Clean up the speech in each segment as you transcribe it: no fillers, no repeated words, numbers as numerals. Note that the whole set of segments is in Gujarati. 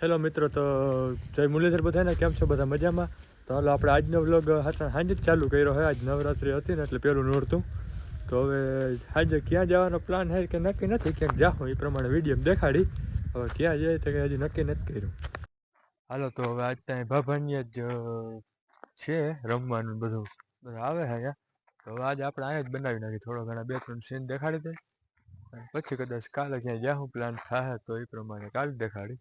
હેલો મિત્રો, તો જય મુરલીધર બધાને, કેમ છો બધા મજામાં? તો હાલો આપણે આજનો વ્લોગ સાંજે જ ચાલુ કર્યો હોય. આજ નવરાત્રિ હતી ને એટલે પેલું નોરતું. તો હવે સાંજે ક્યાં જવાનો પ્લાન છે કે નક્કી નથી, ક્યાંક જાઉં એ પ્રમાણે વિડીયો દેખાડી. હવે ક્યાં જાય તો કે હજી નક્કી નથી કર્યું. હાલો તો હવે આજ ત્યાં ભાભાની જ છે રમવાનું બધું આવે છે અહીંયા. તો હવે આજે આપણે અહીંયા જ બનાવી નાખી, થોડો ઘણા 2-3 સીન દેખાડી દે, પછી કદાચ કાલે ક્યાંય જાઉં પ્લાન થાય તો એ પ્રમાણે કાલે દેખાડી.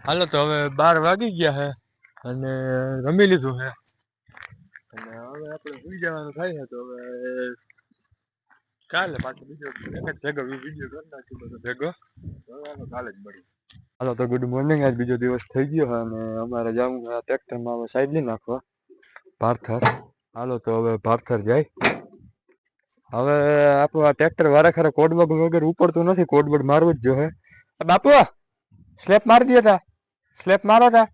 હાલો તો હવે 12 વાગી ગયા છે અને રમી લીધું છે અને હવે આપણે સુઈ જવાનું થાય છે. તો હવે કાલે પાછો બીજો ભેગો વિડીયો કરી નાખ્યો બધો ભેગો. હવે કાલે જ મળીએ. હાલો તો ગુડ મોર્નિંગ. આજ બીજો દિવસ થઈ ગયો છે અને અમારે જવું ટ્રેક્ટરમાં હવે સાઈડ લઈ નાખવા ભારથર. હાલો તો હવે ભારથર જાય. હવે આપણું આ ટ્રેક્ટર વારે કોડવર્ડ વગર ઉપડતું નથી, કોડવર્ડ મારવું જ જોઈએ. બાપુ સ્લેપ મારી દે તા, સ્લેપ મારો તા.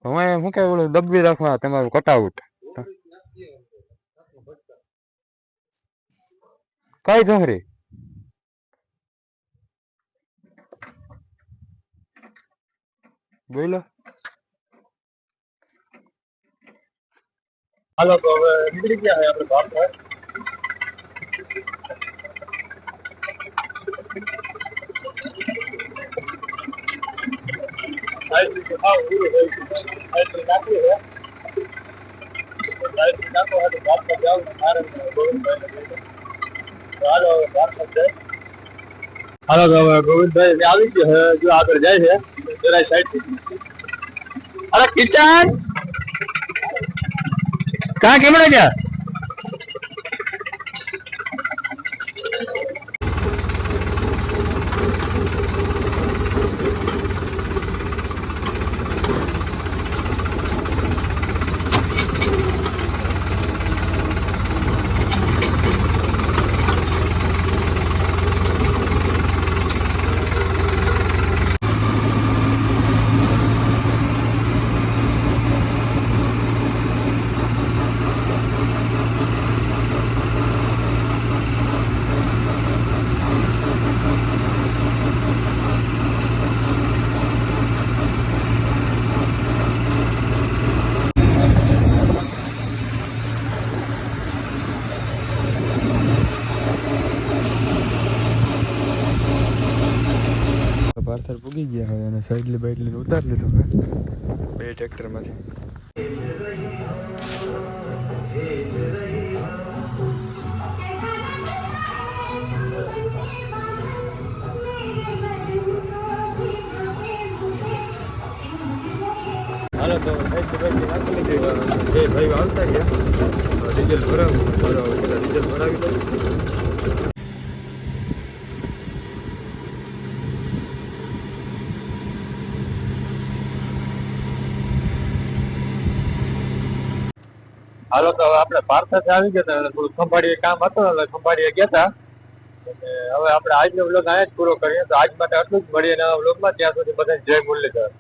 હવે શું કે ઓલું દબવી રાખવા તમારું કટઆઉટ કઈ જોહરી બોલો. હાલો તો હવે નીકળી ગયા આપણે ભારથર. હાલો તો હવે ગોવિંદભાઈ આવી ગયો છે, જો આગળ જાય છે જરા સાઈડ. અરે કિચન ક્યાં કેમડે ગયા? ભારથર પૂગી ગયા હોય અને સાઈડલી બાઈડલી ઉતારી લીધું હોય બે ટ્રેક્ટરમાંથી. હાલો તો સાઈડલી બાઈડલી નાખી લીધી. બે ભાઈઓ આવતા ગયા, ડીઝલ ભરાવું ડીઝલ ભરાવી દઉં. હાલો તો હવે આપણે ભારથર આવી ગયા હતા, થોડું ખંભાળીએ કામ હતું એટલે ખંભાળીએ ગયા હતા. હવે આપણે આજનો વ્લોગ અહીંયા જ પૂરો કરીએ. તો આજ માટે આટલું જ. મળીએ નવા વ્લોગમાં. ત્યાં સુધી બધાને જય મુરલીધર.